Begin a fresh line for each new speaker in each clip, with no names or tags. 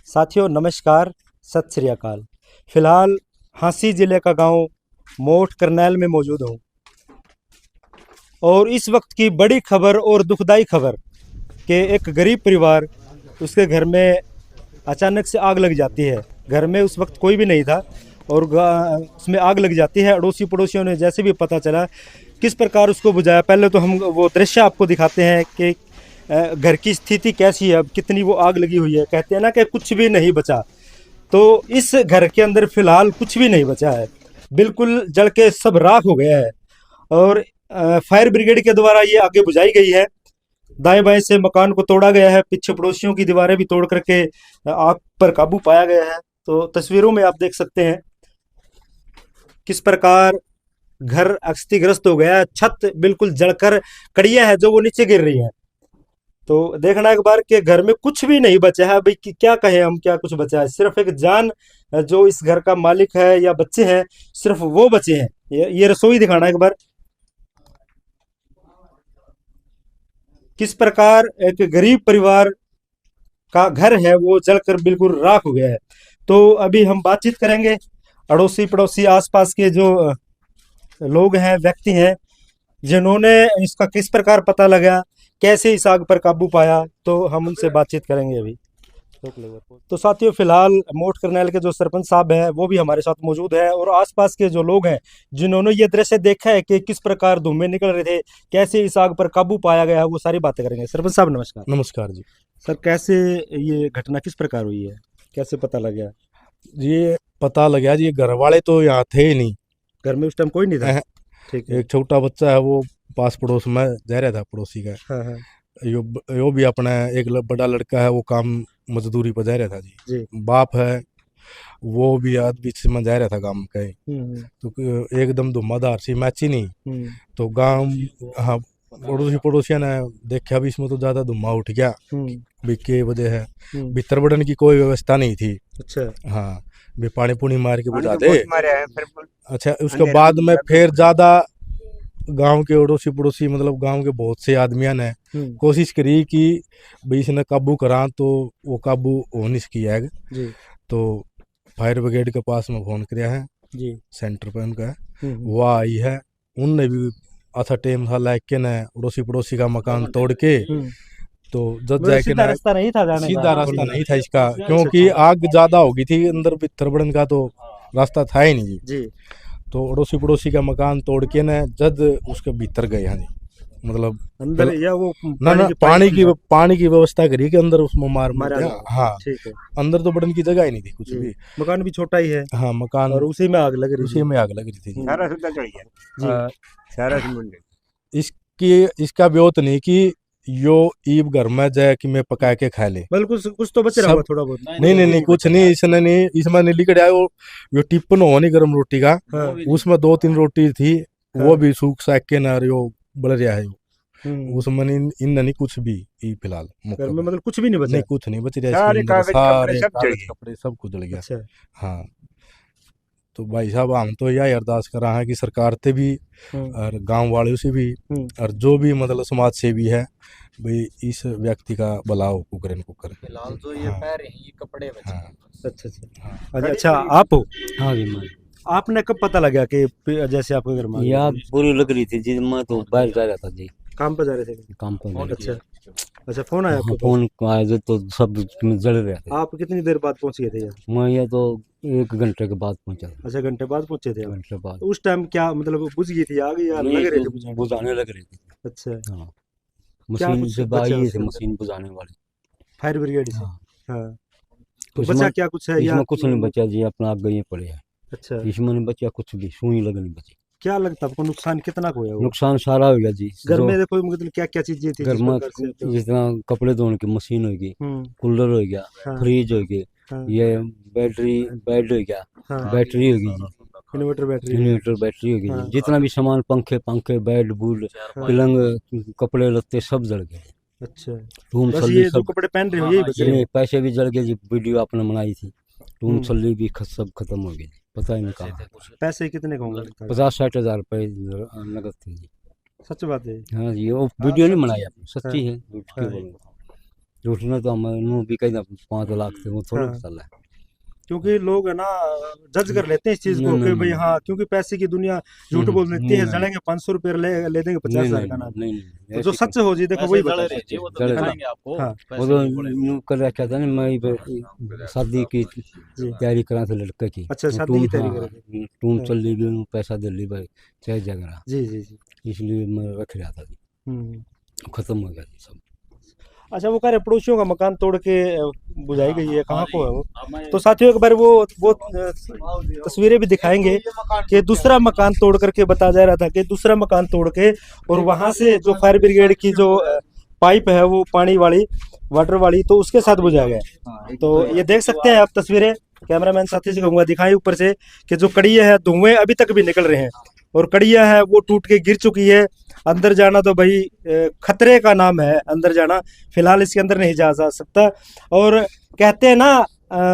साथियों नमस्कार, सत श्री अकाल। फिलहाल झांसी जिले का गांव मोठ करनैल में मौजूद हूं और इस वक्त की बड़ी खबर और दुखदाई खबर कि एक गरीब परिवार, उसके घर में अचानक से आग लग जाती है। घर में उस वक्त कोई भी नहीं था और उसमें आग लग जाती है। अड़ोसी पड़ोसियों ने जैसे भी पता चला किस प्रकार उसको बुझाया, पहले तो हम वो दृश्य आपको दिखाते हैं कि घर की स्थिति कैसी है, अब कितनी वो आग लगी हुई है। कहते हैं ना कि कुछ भी नहीं बचा, तो इस घर के अंदर फिलहाल कुछ भी नहीं बचा है, बिल्कुल जल के सब राख हो गया है। और फायर ब्रिगेड के द्वारा ये आगे बुझाई गई है। दाएं बाएं से मकान को तोड़ा गया है, पीछे पड़ोसियों की दीवारें भी तोड़ करके आग पर काबू पाया गया है। तो तस्वीरों में आप देख सकते हैं किस प्रकार घर क्षतिग्रस्त हो गया है। छत बिल्कुल जलकर कड़ियां है जो वो नीचे गिर रही है। तो देखना एक बार कि घर में कुछ भी नहीं बचा है। भाई क्या कहें हम, क्या कुछ बचा है? सिर्फ एक जान जो इस घर का मालिक है या बच्चे हैं, सिर्फ वो बचे हैं। ये रसोई दिखाना एक बार, किस प्रकार एक गरीब परिवार का घर है वो जलकर बिल्कुल राख हो गया है। तो अभी हम बातचीत करेंगे अड़ोसी पड़ोसी आसपास के जो लोग हैं, व्यक्ति हैं, जिन्होंने इसका किस प्रकार पता लगा, कैसे इस आग पर काबू पाया, तो हम उनसे बातचीत करेंगे अभी। तो साथियों फिलहाल मोठ करनैल के जो सरपंच साहब हैं वो भी हमारे साथ मौजूद है और आसपास के जो लोग हैं जिन्होंने ये दृश्य देखा है कि किस प्रकार धुएं निकल रहे थे, कैसे इस आग पर काबू पाया गया, वो सारी बातें करेंगे। सरपंच साहब नमस्कार।
नमस्कार जी।
सर, कैसे ये घटना किस प्रकार हुई है, कैसे पता लगा?
ये पता लगा जी, घर वाले तो यहाँ थे ही नहीं।
घर में उस टाइम कोई नहीं था? ठीक है।
एक छोटा बच्चा है वो पास पड़ोस में जा रहा था, पड़ोसी का।
हाँ हाँ
यो भी अपना एक बड़ा लड़का है, वो काम मजदूरी पर जा रहा था जी। बाप है वो भी आध बीच में जा रहा था काम का। तो एकदम धुआंधार सी मैच ही नहीं। तो गांव, हाँ, पड़ोसिया ने देखा भी इसमें तो ज्यादा धुआं उठ गया, के वजह है। भीतर बढ़ने की कोई व्यवस्था नहीं थी।
अच्छा।
हाँ, भी पानी पुनी मार के बुझा दे। अच्छा, उसके बाद में फिर ज्यादा गांव के अड़ोसी पड़ोसी, मतलब गांव के बहुत से आदमियों ने कोशिश करी कि भाई इसने काबू करा, तो वो काबू हो नहीं सकिया है। तो फायर ब्रिगेड के पास में फोन किया है जी, सेंटर पे उनका वो आई है। उनने भी अच्छा टाइम था लाइक ने अड़ोसी पड़ोसी का मकान तोड़ के, तो जब जाके
सीधा रास्ता नहीं था जाने का?
सीधा रास्ता नहीं था इसका, क्योंकि आग ज्यादा हो गई थी अंदर, भीतर बढ़ने का तो रास्ता था ही नहीं जी। तो अड़ोसी पड़ोसी का मकान तोड़ के न जद उसके भीतर गए हैं जी, मतलब
अंदर या वो
ना पानी की व्यवस्था करी कि अंदर उसमें मार दिया। हाँ, अंदर तो बढ़ने की जगह ही नहीं थी कुछ भी।
मकान भी छोटा ही है।
हाँ, मकान, और
उसी में आग लग रही,
उसी में आग लग रही थी।
सारा सुद्धा चढ़ गया जी।
इसका व्योत नहीं कि यो ईब घर में जाए कि मैं पका के खा ले,
बिल्कुल कुछ तो बच रहा होगा थोड़ा बहुत।
नहीं कुछ नहीं, इसने नहीं, इसमें नहीं लिखा है। वो जो टिप्पन हो नहीं गर्म रोटी का, उसमें 2-3 रोटी थी, वो भी सूख साख के ना यो बल रहा है। उसमें इन नहीं कुछ भी फिलहाल
मतलब कुछ भी नहीं बचा?
नहीं, कुछ नहीं बच रहा, सारे कपड़े सब कुछ जल गया। हाँ, तो भाई साहब हम तो यह अरदास कर रहे हैं कि सरकार से भी और गांव वालों से भी और जो भी मतलब समाज सेवी है, भाई इस व्यक्ति का बलाव कुकरन कुकर।
फिलहाल जो ये पैर हैं, ये कपड़े बचे।
अच्छा अच्छा, आप हो? हाँ जी। आपने कब पता लगा कि जैसे आपके घर में
यार बुरी लग रही थी जी, मैं तो बाहर जा रहा था जी,
काम पे जा रहे थे?
काम पर।
अच्छा अच्छा, फोन आया आपको?
फोन आया जो तो सब जल रहे थे।
आप कितनी देर बाद पहुंच गए थे यार?
मैं ये तो 1 घंटे के बाद पहुंचा।
अच्छा, घंटे बाद पहुंचे थे?
घंटे बाद।
तो उस टाइम क्या मतलब बुझ गई थी आग या लग रही थी?
बुझाने लग रही थी।
अच्छा।
हाँ, मशीन से आई थी, मशीन बुझाने वाली,
फायर ब्रिगेड से। हाँ, तो
इसमें
बचा क्या कुछ है?
इसमें कुछ नहीं बचा जी, अपना आग गए पड़े है।
अच्छा,
इसमें नहीं बचा कुछ भी, सुई लगनी बची।
क्या लगता है आपको नुकसान कितना हुआ?
नुकसान सारा हो गया जी।
घर में देखो मतलब क्या क्या चीजें थी?
घर में जितना कपड़े धोने की मशीन होगी, कूलर हो गया, फ्रिज हो गया, ये बैटरी बेड हो गया, बैटरी होगी जी, इन्वर्टर बैटरी होगी जी, जितना भी सामान, पंखे बेड बूड पलंग कपड़े लत्ते सब जल गए। अच्छा, रूम छल्ली सब
कपड़े पहन रहे हो यही बच रहे?
पैसे भी जल गए जी, वीडियो आपने बनाई थी, रूम छल्ली भी सब खत्म हो गई, पता ही नहीं कहा।
पैसे कितने होंगे?
50-60 हज़ार रुपए नगद थे जी।
सच बात है?
हाँ जी, वो वीडियो नहीं बनाई आपने, सच्ची है। झूठना तो हम भी कहीं 5 लाख से वो थोड़ा
हाँ।
चल है।
क्योंकि लोग है ना जज कर लेते हैं इस चीज को
नहीं,
कि
नहीं,
भाई
नहीं।
हाँ, क्योंकि पैसे की दुनिया झूठ
नहीं,
बोल देती
नहीं,
है,
नहीं।
जलेंगे 500 रुपये ले देंगे 50,000 का नाम।
नहीं
तो जो सच हो जी देखो वही बता सकते हैं,
जड़े
है ना?
नहीं।
हाँ
वो तो यूं कर रखा था ना, मैं शादी की
जी।
तैयारी करा था लड़के की।
अच्छा,
वो
शादी की
टून,
तैयारी
हाँ,
कर रहे थे।
टून
हाँ।
चल ली भी, उन्होंने पैसा दे ली भाई, चाहे जगह,
जी जी जी।
इसलिए मैं रख रहा था।
हम्म।
खत्म हो गया सब।
अच्छा, वो कह रहे पड़ोसियों का मकान तोड़ के बुझाई गई है, कहाँ को है वो? तो साथियों एक बार वो तस्वीरें भी दिखाएंगे कि दूसरा मकान तोड़ करके बताया जा रहा था कि दूसरा मकान तोड़ के और वहां से जो फायर ब्रिगेड की जो पाइप है वो पानी वाली, वाटर वाली, तो उसके साथ बुझाया गया। तो ये देख सकते हैं आप तस्वीरें, कैमरामैन साथी से कहूंगा दिखाएं ऊपर से कि जो कड़ियाँ है धुएं अभी तक भी निकल रहे हैं और कड़ियाँ है वो टूट के गिर चुकी है। अंदर जाना तो भाई खतरे का नाम है, अंदर जाना फिलहाल इसके अंदर नहीं जा सकता। और कहते हैं ना,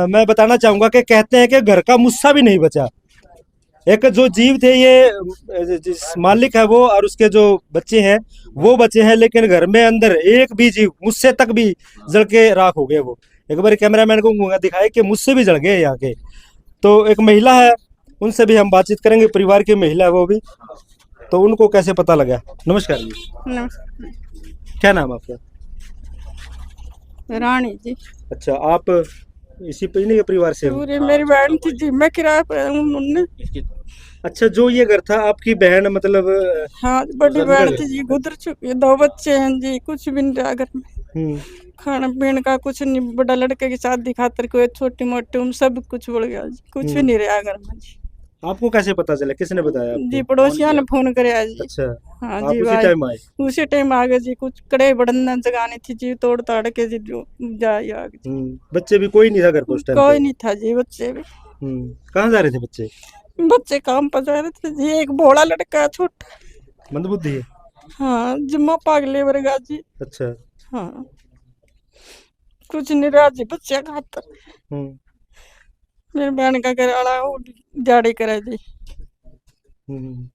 मैं बताना चाहूंगा कि कहते हैं कि घर का मुस्सा भी नहीं बचा। एक जो जीव थे ये जिस मालिक है वो और उसके जो बच्चे हैं वो बचे हैं, लेकिन घर में अंदर एक भी जीव मुझसे तक भी जल के राख हो गए। वो एक बार कैमरामैन को दिखाए कि मुझसे भी जल गए यहाँ के। तो एक महिला है, उनसे भी हम बातचीत करेंगे, परिवार की महिला है वो भी, तो उनको कैसे पता लगा। नमस्कार जी।
नमस्कार।
क्या नाम है आपका?
रानी जी।
अच्छा, आप इसी इन्हीं के परिवार से हो?
पूरी मेरी बहन थी जी, मैं किराए पर हूँ उन्होंने।
अच्छा, जो ये घर था आपकी बहन मतलब
हाँ, बड़ी
गुजर
बहन
गए?
थी जी, गुजर चुकी है, 2 बच्चे हैं जी, कुछ भी नहीं रहा घर में।
हम्म।
खाना पीने का कुछ नहीं, बड़ा लड़के की शादी खातिर कोई छोटी मोटी सब कुछ बढ़ गया जी, कुछ भी नहीं रहा घर में जी।
आपको कैसे पता चला, किसने बताया आपको?
जी पड़ोसिया ने फोन कराया जी।
अच्छा,
हाँ
आप
जी
उसी
भाई,
टाइम आए?
उसी टाइम आ गए जी, कुछ कड़े बड़न जगानी थी जी, तोड़ ताड़ के जी जो जाए आ गए जी।
बच्चे भी कोई नहीं था घर पे उस टाइम
कोई
पे?
नहीं था जी, बच्चे भी।
कहाँ जा रहे थे बच्चे?
बच्चे काम पर जा रहे थे जी, एक भोला लड़का है छोटा।
मंदबुद्धि है?
हाँ, जिम्मा पागले वर्गा जी।
अच्छा।
हाँ, कुछ नहीं रहा जी बच्चे खातर।
हम्म।
मेरी बहन का घर आला वो दिहाड़ी करे जी।
हम्म।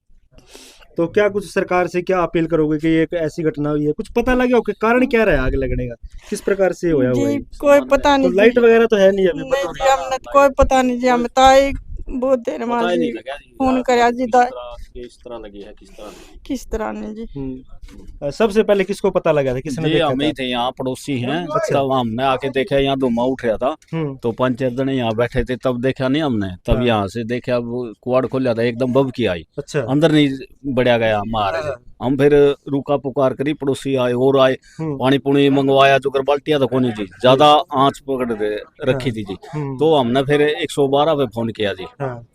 तो क्या कुछ सरकार से क्या अपील करोगे कि ये एक ऐसी घटना हुई है, कुछ पता लगा हो कि कारण क्या रहा आग लगने का, किस प्रकार से होया हुआ
जी
है?
कोई पता
तो
नहीं
लाइट
जी।
वगैरह तो है नहीं अभी?
नहीं जी, हमने तो कोई पता नहीं जी, हम ताई बहुत देर में जी फोन कराया जी,
किस तरह लगी है,
किस तरह ने जी।
सबसे पहले किसको पता लगा था, किसने
जी
देखा
हम ही
था?
थे, यहाँ पड़ोसी हैं। तब हमने आके देखा यहाँ धुआं उठ रहा था, तो 5-4 जने यहाँ बैठे थे, तब देखा नहीं हमने। तब
हाँ।
यहाँ से देखा, वो कुआड़ खोला था, एकदम बबकी आई,
अच्छा।
अंदर नहीं बढ़िया गया हमारे। हम फिर रुका पुकार करी, पड़ोसी आए और आए, पानी पुणी मंगवाया, जो कर बाल्टिया तो कोनी जी, ज्यादा आंच पकड़ दे रखी थी जी। तो हमने फिर 112 पे फोन किया जी।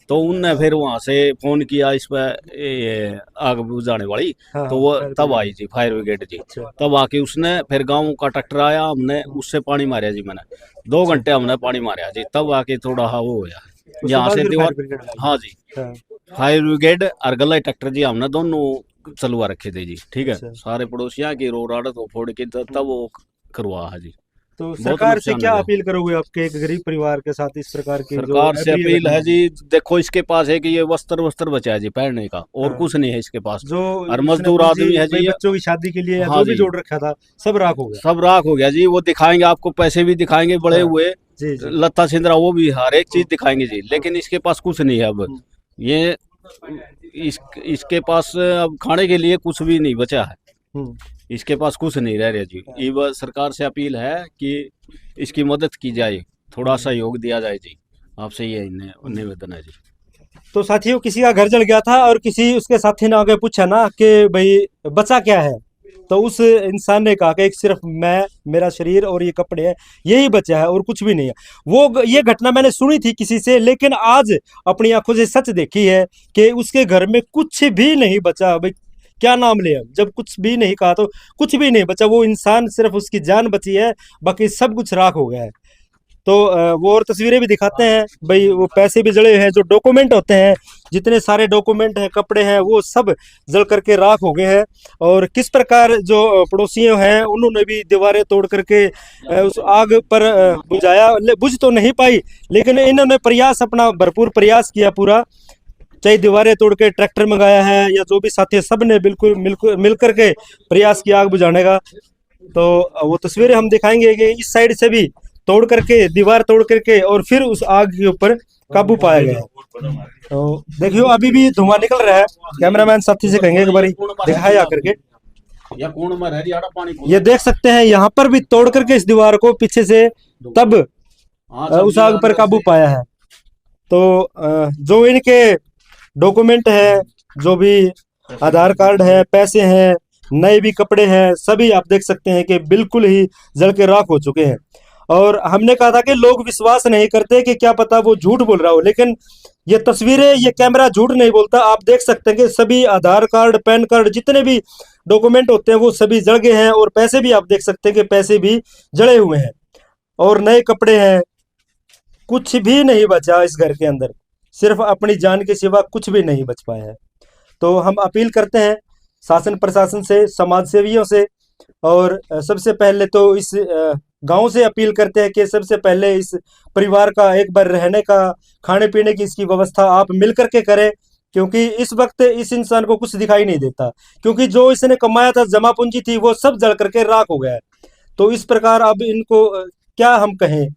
तो उनने फिर वहां से फोन किया इस पे आग बुझाने वाली, तो वो तब आई जी फायर ब्रिगेड जी। तब आके उसने फिर गांव का ट्रैक्टर आया, हमने उससे पानी मारा जी। मैंने 2 घंटे हमने पानी मारा जी, तब आके थोड़ा हाँ वो होया यहाँ से दीवार। हाँ जी, फायर ब्रिगेड और गला ट्रैक्टर जी हमने दोनों चलवा रखे थे जी। ठीक है, सारे पड़ोसियां की रो राड़ तो फोड़ के तब वो करवा है जी।
तो सरकार से क्या अपील करोगे आपके एक गरीब परिवार के साथ इस प्रकार की?
सरकार से अपील है जी, देखो इसके पास है कि ये वस्त्र बचा है जी पहनने का, और कुछ नहीं है इसके पास।
जो
और मजदूर आदमी है जी,
बच्चों की शादी के लिए
हाँ
जो भी जोड़ रखा था सब राख हो गया।
सब राख हो गया जी। वो दिखाएंगे आपको, पैसे भी दिखाएंगे बड़े हुए, लत्ता सिंदरा वो भी, हर एक चीज दिखाएंगे जी, लेकिन इसके पास कुछ नहीं है अब। ये इसके पास अब खाने के लिए कुछ भी नहीं बचा है, इसके पास कुछ नहीं रह रहा जी। ये बस सरकार से अपील है कि इसकी मदद की जाए, थोड़ा सहयोग दिया जाए जी, आपसे ये निवेदन है जी।
तो साथियों, किसी का घर जल गया था और किसी उसके साथी ने आगे पूछा ना कि भाई बचा क्या है, तो उस इंसान ने कहा कि एक सिर्फ मैं, मेरा शरीर और ये कपड़े हैं, यही बचा है और कुछ भी नहीं है। वो ये घटना मैंने सुनी थी किसी से, लेकिन आज अपनी आंखों से सच देखी है कि उसके घर में कुछ भी नहीं बचा। भाई क्या नाम ले, जब कुछ भी नहीं कहा तो कुछ भी नहीं बचा। वो इंसान, सिर्फ उसकी जान बची है, बाकी सब कुछ राख हो गया है। तो वो और तस्वीरें भी दिखाते हैं भाई, वो पैसे भी जले हैं, जो डॉक्यूमेंट होते हैं, जितने सारे डॉक्यूमेंट हैं, कपड़े हैं, वो सब जल करके राख हो गए हैं। और किस प्रकार जो पड़ोसी हैं उन्होंने भी दीवारें तोड़ करके उस आग पर बुझाया, बुझ तो नहीं पाई, लेकिन इन्होंने प्रयास, अपना भरपूर प्रयास किया पूरा, चाहे दीवारें तोड़ के ट्रैक्टर मंगाया है या जो भी साथी, सब ने बिल्कुल मिल करके प्रयास किया आग बुझाने का। तो वो तस्वीरें हम दिखाएंगे कि इस साइड से भी तोड़ करके, दीवार तोड़ करके और फिर उस आग के ऊपर काबू पाया गया। तो देखियो अभी भी धुआं निकल रहा है। कैमरामैन साथी से कहेंगे एक बार दिखाया करके, ये देख सकते हैं यहाँ पर भी तोड़ करके इस दीवार को पीछे से तब उस आग पर काबू पाया है। तो जो इनके डॉक्यूमेंट है, जो भी आधार कार्ड है, पैसे हैं, नए भी कपड़े हैं, सभी आप देख सकते हैं कि बिल्कुल ही जल के राख हो चुके हैं। और हमने कहा था कि लोग विश्वास नहीं करते कि क्या पता वो झूठ बोल रहा हो, लेकिन ये तस्वीरें, ये कैमरा झूठ नहीं बोलता। आप देख सकते हैं कि सभी आधार कार्ड, पैन कार्ड, जितने भी डॉक्यूमेंट होते हैं वो सभी जल गए हैं। और पैसे भी आप देख सकते हैं कि पैसे भी जले हुए हैं और नए कपड़े हैं। कुछ भी नहीं बचा इस घर के अंदर, सिर्फ अपनी जान के सिवा कुछ भी नहीं बच पाया है। तो हम अपील करते हैं शासन प्रशासन से, समाज सेवियों से, और सबसे पहले तो इस गांव से अपील करते हैं कि सबसे पहले इस परिवार का एक बार रहने का, खाने पीने की इसकी व्यवस्था आप मिल करके करें, क्योंकि इस वक्त इस इंसान को कुछ दिखाई नहीं देता, क्योंकि जो इसने कमाया था, जमा पूंजी थी, वो सब जल करके राख हो गया है। तो इस प्रकार अब इनको क्या हम कहें,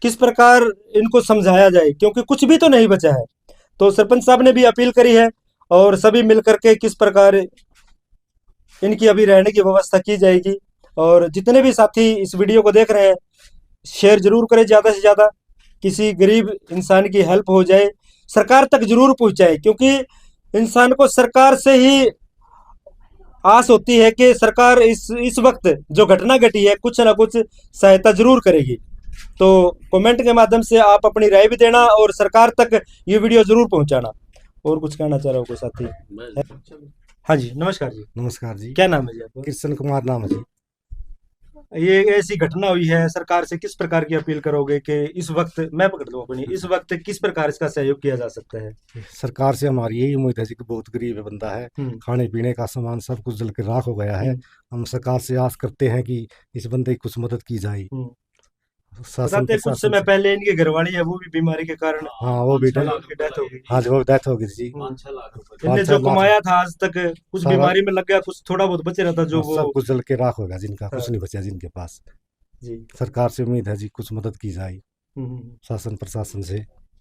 किस प्रकार इनको समझाया जाए, क्योंकि कुछ भी तो नहीं बचा है। तो सरपंच साहब ने भी अपील करी है और सभी मिलकर के किस प्रकार इनकी अभी रहने की व्यवस्था की जाएगी। और जितने भी साथी इस वीडियो को देख रहे हैं, शेयर जरूर करें ज़्यादा से ज़्यादा, किसी गरीब इंसान की हेल्प हो जाए, सरकार तक जरूर पहुंचाए, क्योंकि इंसान को सरकार से ही आस होती है कि सरकार इस वक्त जो घटना घटी है कुछ ना कुछ सहायता जरूर करेगी। तो कमेंट के माध्यम से आप अपनी राय भी देना और सरकार तक ये वीडियो जरूर पहुंचाना। और कुछ कहना चाह रहा हूँ कोई साथी? हाँ जी, नमस्कार जी।
नमस्कार जी।
क्या नाम है जी आपका?
कृष्ण कुमार नाम है जी।
ये ऐसी घटना हुई है, सरकार से किस प्रकार की अपील करोगे कि इस वक्त, मैं पकड़ लूँ अपनी, इस वक्त किस प्रकार इसका सहयोग किया जा सकता है?
सरकार से हमारी यही उम्मीद है जी कि बहुत गरीब बंदा है, खाने पीने का सामान सब कुछ जल के राख हो गया है। हम सरकार से आस करते हैं कि इस बंदे की कुछ मदद की जाए।
कुछ समय पहले इनकी घरवाली है, वो भी बीमारी के कारण,
हाँ वो भी डेथ
हो गई।
हाँ जी, वो डेथ हो गई जी।
इनने जो कमाया था आज तक, कुछ बीमारी में लग गया, कुछ थोड़ा बहुत बचे रहता, जो वो
सब कुछ जल के राख हो गया, जिनका कुछ नहीं बचा जिनके पास
जी।
सरकार से उम्मीद है जी कुछ मदद की जाए शासन प्रशासन से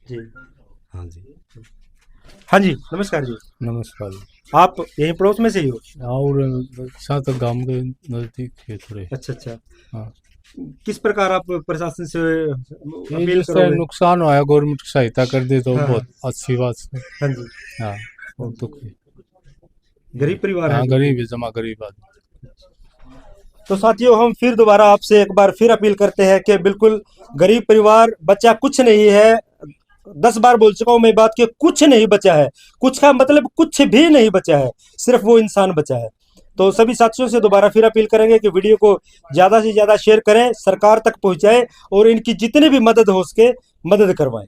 जी।
हाँ जी।
हाँ जी, नमस्कार जी।
नमस्कार जी।
आप यही पड़ोस में से ही हो?
और साथ गांव के नजदीक है थोड़े।
अच्छा।
हाँ।
किस प्रकार आप प्रशासन से अपील
जैसे नुकसान हुआ है, गवर्नमेंट की सहायता कर दे तो बहुत अच्छी बात है।
हाँ जी।
हाँ, बहुत दुख है।
गरीब परिवार है।
हाँ, गरीब है, जमा गरीब आदमी।
तो साथियों, हम फिर दोबारा आपसे एक बार फिर अपील करते हैं कि बिल्कुल गरीब परिवार, बच्चा कुछ नहीं है। 10 बार बोल चुका हूं मैं बात कि कुछ नहीं बचा है। कुछ का मतलब कुछ भी नहीं बचा है, सिर्फ वो इंसान बचा है। तो सभी साथियों से दोबारा फिर अपील करेंगे कि वीडियो को ज़्यादा से ज़्यादा शेयर करें, सरकार तक पहुंचाएं और इनकी जितनी भी मदद हो सके मदद करवाएं।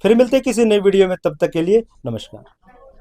फिर मिलते हैं किसी नई वीडियो में, तब तक के लिए नमस्कार।